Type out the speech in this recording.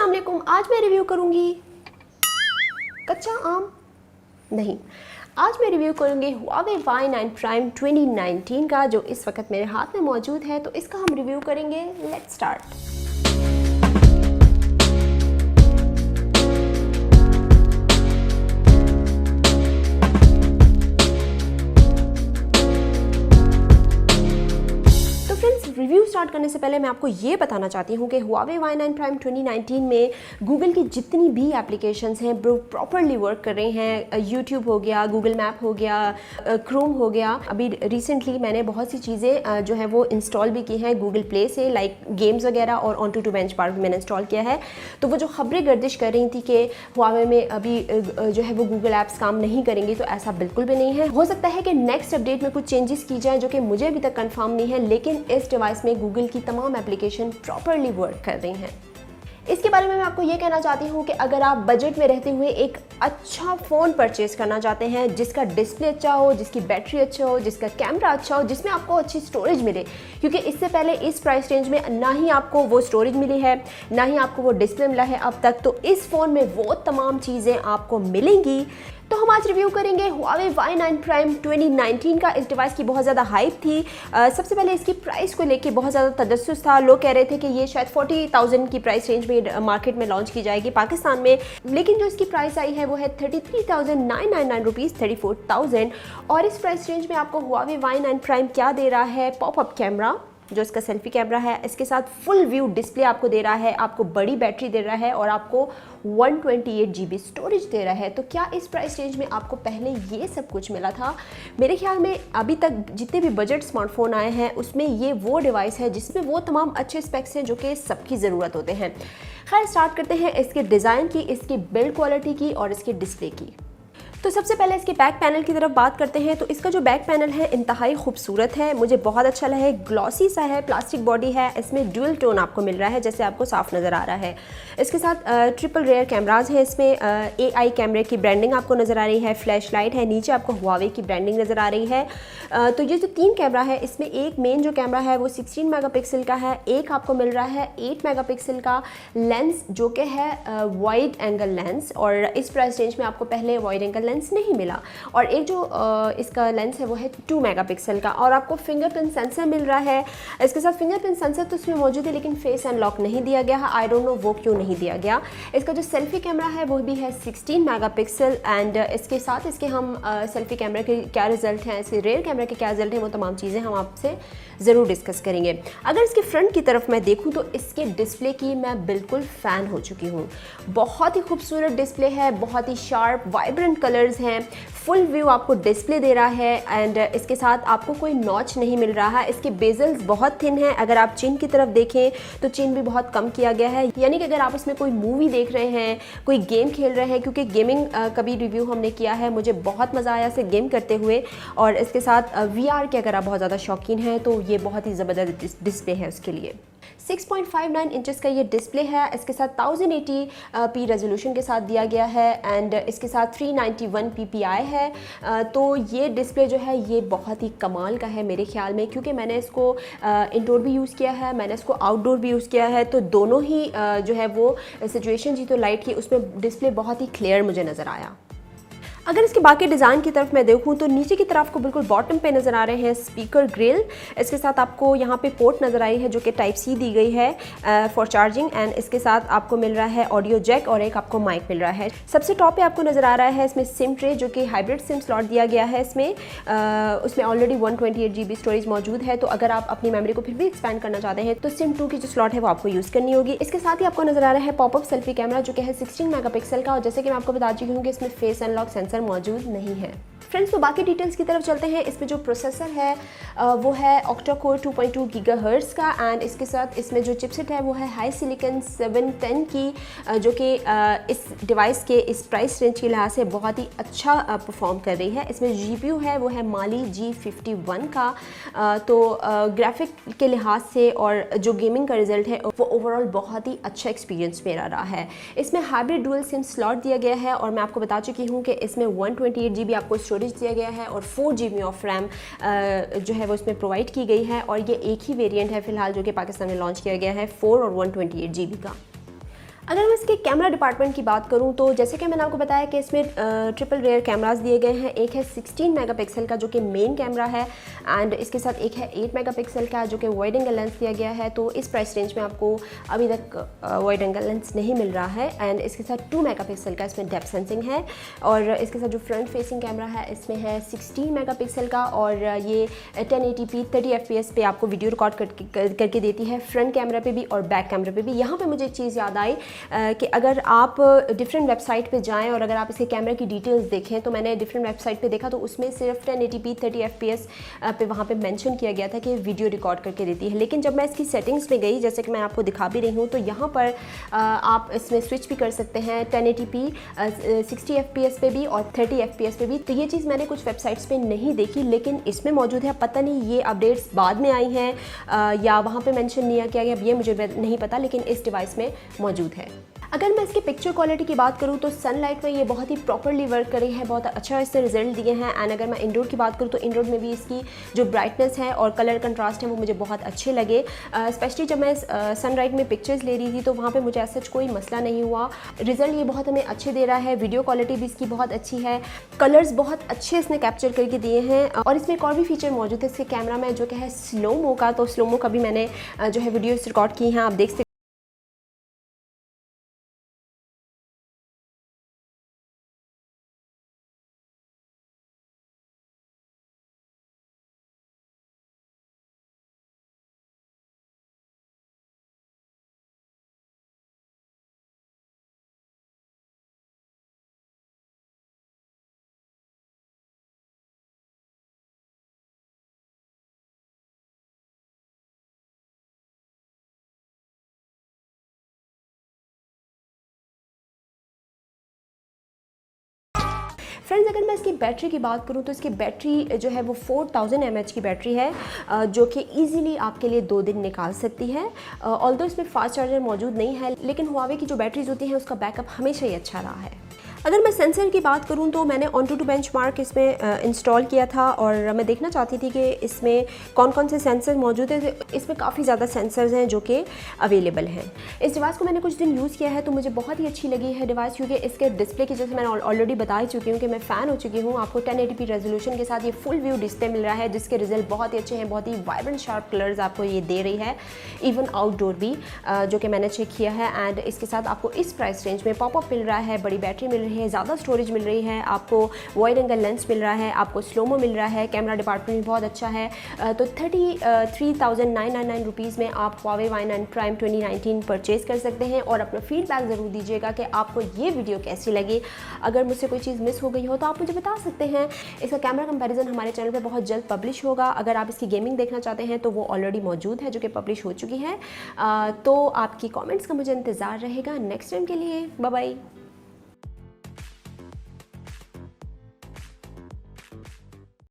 अस्सलाम वालेकुम। आज मैं रिव्यू करूंगी कच्चा आम नहीं, आज मैं रिव्यू करूंगी Huawei Y9 Prime 2019 का, जो इस वक्त मेरे हाथ में मौजूद है। तो इसका हम रिव्यू करेंगे। Let's start. रिव्यू स्टार्ट करने से पहले मैं आपको ये बताना चाहती हूँ कि Huawei Y9 Prime 2019 में गूगल की जितनी भी एप्लीकेशंस हैं वो प्रॉपरली वर्क कर रहे हैं। यूट्यूब हो गया, गूगल मैप हो गया, क्रोम हो गया। अभी रिसेंटली मैंने बहुत सी चीज़ें जो है वो इंस्टॉल भी की हैं गूगल प्ले से, लाइक गेम्स वगैरह, और OnTuTu बेंचमार्क मैंने इंस्टॉल किया है। तो वो जो खबरें गर्दिश कर रही थी कि Huawei में अभी जो है वो गूगल ऐप्स काम नहीं करेंगी, तो ऐसा बिल्कुल भी नहीं है। हो सकता है कि नेक्स्ट अपडेट में कुछ चेंजेस की जाए जो कि मुझे अभी तक कंफर्म नहीं है, लेकिन इस डिवाइस में गूगल की तमाम एप्लीकेशन प्रॉपरली वर्क कर रही हैं। इसके बारे में मैं आपको ये कहना चाहती हूँ कि अगर आप बजट में रहते हुए एक अच्छा फ़ोन परचेज़ करना चाहते हैं, जिसका डिस्प्ले अच्छा हो, जिसकी बैटरी अच्छा हो, जिसका कैमरा अच्छा हो, जिसमें आपको अच्छी स्टोरेज मिले, क्योंकि इससे पहले इस प्राइस रेंज में ना ही आपको वो स्टोरेज मिली है, ना ही आपको वो डिस्प्ले मिला है अब तक, तो इस फ़ोन में वो तमाम चीज़ें आपको मिलेंगी। तो हम आज रिव्यू करेंगे Huawei Y9 Prime 2019 का। इस डिवाइस की बहुत ज़्यादा हाइप थी। सबसे पहले इसकी प्राइस को लेके बहुत ज़्यादा तजस्सुस था। लोग कह रहे थे कि ये शायद 40,000 की प्राइस रेंज में मार्केट में लॉन्च की जाएगी पाकिस्तान में, लेकिन जो इसकी प्राइस आई है वो है 33,999 रुपीज़, 34,000। और इस प्राइस रेंज में आपको Huawei Y9 Prime क्या दे रहा है? पॉपअप कैमरा, जो इसका सेल्फी कैमरा है, इसके साथ फुल व्यू डिस्प्ले आपको दे रहा है, आपको बड़ी बैटरी दे रहा है, और आपको 128 GB स्टोरेज दे रहा है। तो क्या इस प्राइस रेंज में आपको पहले ये सब कुछ मिला था? मेरे ख्याल में अभी तक जितने भी बजट स्मार्टफोन आए हैं उसमें ये वो डिवाइस है जिसमें वो तमाम अच्छे स्पेक्स हैं जो कि सबकी ज़रूरत होते हैं। खैर, स्टार्ट करते हैं इसके डिज़ाइन की, इसकी बिल्ड क्वालिटी की और इसके डिस्प्ले की। तो सबसे पहले इसके बैक पैनल की तरफ बात करते हैं। तो इसका जो बैक पैनल है इंतहाई खूबसूरत है, मुझे बहुत अच्छा लगा है। ग्लॉसी सा है, प्लास्टिक बॉडी है, इसमें ड्यूल टोन आपको मिल रहा है जैसे आपको साफ नज़र आ रहा है। इसके साथ ट्रिपल रेयर कैमराज हैं, इसमें AI कैमरे की ब्रांडिंग आपको नज़र आ रही है, फ्लैश लाइट है, नीचे आपको Huawei की ब्रांडिंग नज़र आ रही है। तो ये जो 3 कैमरा है, इसमें एक मेन जो कैमरा है वो 16 मेगापिक्सल का है, एक आपको मिल रहा है 8 मेगापिक्सल का लेंस जो कि है वाइड एंगल लेंस, और इस प्राइस रेंज में आपको पहले वाइड एंगल नहीं मिला। और एक जो इसका लेंस है वो है 2 मेगापिक्सल का, और आपको फिंगरप्रिंट सेंसर मिल रहा है। इसके साथ फिंगरप्रिंट सेंसर तो इसमें मौजूद है, लेकिन फेस अनलॉक नहीं दिया गया है। आई डोंट नो वो क्यों नहीं दिया गया। इसका जो सेल्फी कैमरा है वो भी है 16 मेगापिक्सल, एंड इसके साथ इसके हम सेल्फी कैमरा के क्या रिजल्ट हैं, इसके रेयर कैमरा के क्या रिजल्ट हैं, वो तमाम चीज़ें हम आपसे ज़रूर डिस्कस करेंगे। अगर इसके फ्रंट की तरफ मैं देखूँ तो इसके डिस्प्ले की मैं बिल्कुल फ़ैन हो चुकी हूँ। बहुत ही खूबसूरत डिस्प्ले है, बहुत ही शार्प वाइब्रेंट कलर्स हैं, फुल व्यू आपको डिस्प्ले दे रहा है, एंड इसके साथ आपको कोई नॉच नहीं मिल रहा है। इसके बेजल्स बहुत थिन हैं। अगर आप चिन की तरफ देखें तो चिन भी बहुत कम किया गया है, यानी कि अगर आप इसमें कोई मूवी देख रहे हैं, कोई गेम खेल रहे हैं, क्योंकि गेमिंग का भी रिव्यू हमने किया है, मुझे बहुत मज़ा आया इसे गेम करते हुए। और इसके साथ VR के अगर आप बहुत ज़्यादा शौकीन हैं तो ये बहुत ही ज़बरदस्त डिस्प्ले है उसके लिए। 6.59 इंचेस का ये डिस्प्ले है, इसके साथ 1080p रेजोल्यूशन के साथ दिया गया है, एंड इसके साथ 391 ppi है। तो ये डिस्प्ले जो है ये बहुत ही कमाल का है मेरे ख्याल में, क्योंकि मैंने इसको इंडोर भी यूज़ किया है, मैंने इसको आउटडोर भी यूज़ किया है। तो दोनों ही जो है वो सिचुएशन जी तो लाइट की, उसमें डिस्प्ले बहुत ही क्लियर मुझे नज़र आया। अगर इसके बाकी डिज़ाइन की तरफ मैं देखूं तो नीचे की तरफ आपको बिल्कुल बॉटम पे नज़र आ रहे हैं स्पीकर ग्रिल। इसके साथ आपको यहाँ पे पोर्ट नज़र आई है जो कि टाइप C दी गई है फॉर चार्जिंग, एंड इसके साथ आपको मिल रहा है ऑडियो जैक, और एक आपको माइक मिल रहा है। सबसे टॉप पे आपको नज़र आ रहा है इसमें सिम ट्रे, जो कि हाइब्रिड सिम स्लॉट दिया गया है इसमें। उसमें ऑलरेडी 128 GB स्टोरेज मौजूद है, तो अगर आप अपनी मेमोरी को फिर भी एक्सपैंड करना चाहते हैं तो सिम 2 की जो स्लॉट है वो आपको यूज़ करनी होगी। इसके साथ ही आपको नज़र आ रहा है पॉपअप सेल्फी कैमरा जो कि है 16 मेगापिक्सल का, और जैसे कि मैं आपको बता चुकी हूँ कि इसमें फेस अनलॉक सेंसर मौजूद नहीं है। फ्रेंड्स, तो बाकी डिटेल्स की तरफ चलते हैं। इसमें जो प्रोसेसर है वो है ऑक्टा कोर 2.2 गीगाहर्ट्ज़ का, एंड इसके साथ इसमें जो चिपसेट है वो है HiSilicon 710 की, जो कि इस डिवाइस के इस प्राइस रेंज के लिहाज से बहुत ही अच्छा परफॉर्म कर रही है। इसमें GPU है वो है Mali G51 का। तो ग्राफिक के लिहाज से और जो गेमिंग का रिजल्ट है वो ओवरऑल बहुत ही अच्छा एक्सपीरियंस मेरा रहा है। इसमें हाइब्रिड डुअल सिम स्लॉट दिया गया है, और मैं आपको बता चुकी हूँ कि इसमें 128 GB आपको स्टोरेज दिया गया है, और 4 GB ऑफ रैम जो है वो इसमें प्रोवाइड की गई है। और ये एक ही वेरिएंट है फिलहाल जो कि पाकिस्तान में लॉन्च किया गया है, 4 और 128 GB का। अगर मैं इसके कैमरा डिपार्टमेंट की बात करूं तो जैसे कि मैंने आपको बताया कि इसमें ट्रिपल रेयर कैमरास दिए गए हैं। एक है 16 मेगापिक्सल का जो कि मेन कैमरा है, एंड इसके साथ एक है 8 मेगापिक्सल का जो कि वाइड एंगल लेंस दिया गया है। तो इस प्राइस रेंज में आपको अभी तक वाइड एंगल लेंस नहीं मिल रहा है। एंड इसके साथ 2 मेगापिक्सल का इसमें डेप्थ सेंसिंग है, और इसके साथ जो फ्रंट फेसिंग कैमरा है इसमें है 16 मेगापिक्सल का, और ये 1080p 30 fps पे आपको वीडियो रिकॉर्ड करके देती है, फ्रंट कैमरा पे भी और बैक कैमरा पे भी। यहाँ पे मुझे एक चीज़ याद आई कि अगर आप डिफरेंट वेबसाइट पे जाएं और अगर आप इसके कैमरे की डिटेल्स देखें, तो मैंने डिफरेंट वेबसाइट पे देखा तो उसमें सिर्फ 1080p 30 fps पे वहाँ पे मेंशन किया गया था कि वीडियो रिकॉर्ड करके देती है। लेकिन जब मैं इसकी सेटिंग्स में गई, जैसे कि मैं आपको दिखा भी रही हूँ, तो यहाँ पर आप इसमें स्विच भी कर सकते हैं 1080p 60 fps पे भी और 30 fps पे भी। तो ये चीज़ मैंने कुछ वेबसाइट्स पे नहीं देखी, लेकिन इसमें मौजूद है। पता नहीं ये अपडेट्स बाद में आई हैं या वहाँ पे मेंशन नहीं किया गया, ये मुझे नहीं पता, लेकिन इस डिवाइस में मौजूद है। अगर मैं इसकी पिक्चर क्वालिटी की बात करूँ तो सनलाइट में ये बहुत ही प्रॉपरली वर्क कर रही है, बहुत अच्छा इससे रिजल्ट दिए हैं। एंड अगर मैं इंडोर की बात करूँ तो इंडोर में भी इसकी जो ब्राइटनेस है और कलर कंट्रास्ट है वो मुझे बहुत अच्छे लगे। स्पेशली जब मैं सनलाइट में पिक्चर्स ले रही थी तो वहाँ पे मुझे ऐसा कोई मसला नहीं हुआ। रिजल्ट ये बहुत हमें अच्छे दे रहा है, वीडियो क्वालिटी भी इसकी बहुत अच्छी है, कलर्स बहुत अच्छे इसने कैप्चर करके दिए हैं। और इसमें एक और भी फीचर मौजूद है इसके कैमरा में जो कि है स्लोमो का। तो स्लोमो का भी मैंने जो है वीडियोस रिकॉर्ड की हैं, आप देख सकते। फ्रेंड्स, अगर मैं इसकी बैटरी की बात करूं तो इसकी बैटरी जो है वो 4000 mAh की बैटरी है, जो कि इजीली आपके लिए 2 दिन निकाल सकती है। ऑल्दो इसमें फास्ट चार्जर मौजूद नहीं है, लेकिन हुआवे की जो बैटरीज होती हैं उसका बैकअप हमेशा ही अच्छा रहा है। अगर मैं सेंसर की बात करूं तो मैंने ऑनटू बेंचमार्क इसमें इंस्टॉल किया था, और मैं देखना चाहती थी कि इसमें कौन कौन से सेंसर मौजूद है। इसमें काफ़ी ज़्यादा सेंसर्स हैं जो कि अवेलेबल हैं। इस डिवाइस को मैंने कुछ दिन यूज़ किया है तो मुझे बहुत ही अच्छी लगी है डिवाइस, क्योंकि इसके डिस्प्ले की, जैसे मैंने ऑलरेडी बता ही चुकी हूँ कि मैं फ़ैन हो चुकी हूँ। आपको 1080p रेजोल्यूशन के साथ ये फुल व्यू डिस्प्ले मिल रहा है, जिसके रिजल्ट बहुत ही अच्छे हैं, बहुत ही वाइब्रेंट शार्प कलर्स आपको ये दे रही है, इवन आउटडोर भी, जो कि मैंने चेक किया है। एंड इसके साथ आपको इस प्राइस रेंज में पॉपअप मिल रहा है, बड़ी बैटरी मिल रही है, ज़्यादा स्टोरेज मिल रही है, आपको वाइड एंगल लेंस मिल रहा है, आपको स्लोमो मिल रहा है, कैमरा डिपार्टमेंट भी बहुत अच्छा है। तो 33,999 रुपीज़ में आप Huawei Y9 Prime 2019 परचेज़ कर सकते हैं। और अपना फीडबैक ज़रूर दीजिएगा कि आपको ये वीडियो कैसी लगी। अगर मुझसे कोई चीज़ मिस हो गई हो तो आप मुझे बता सकते हैं। इसका कैमरा कंपैरिजन हमारे चैनल पे बहुत जल्द पब्लिश होगा। अगर आप इसकी गेमिंग देखना चाहते हैं तो वो ऑलरेडी मौजूद है, जो कि पब्लिश हो चुकी है। तो आपकी कॉमेंट्स का मुझे इंतज़ार रहेगा। नेक्स्ट टाइम के लिए बाय बाय।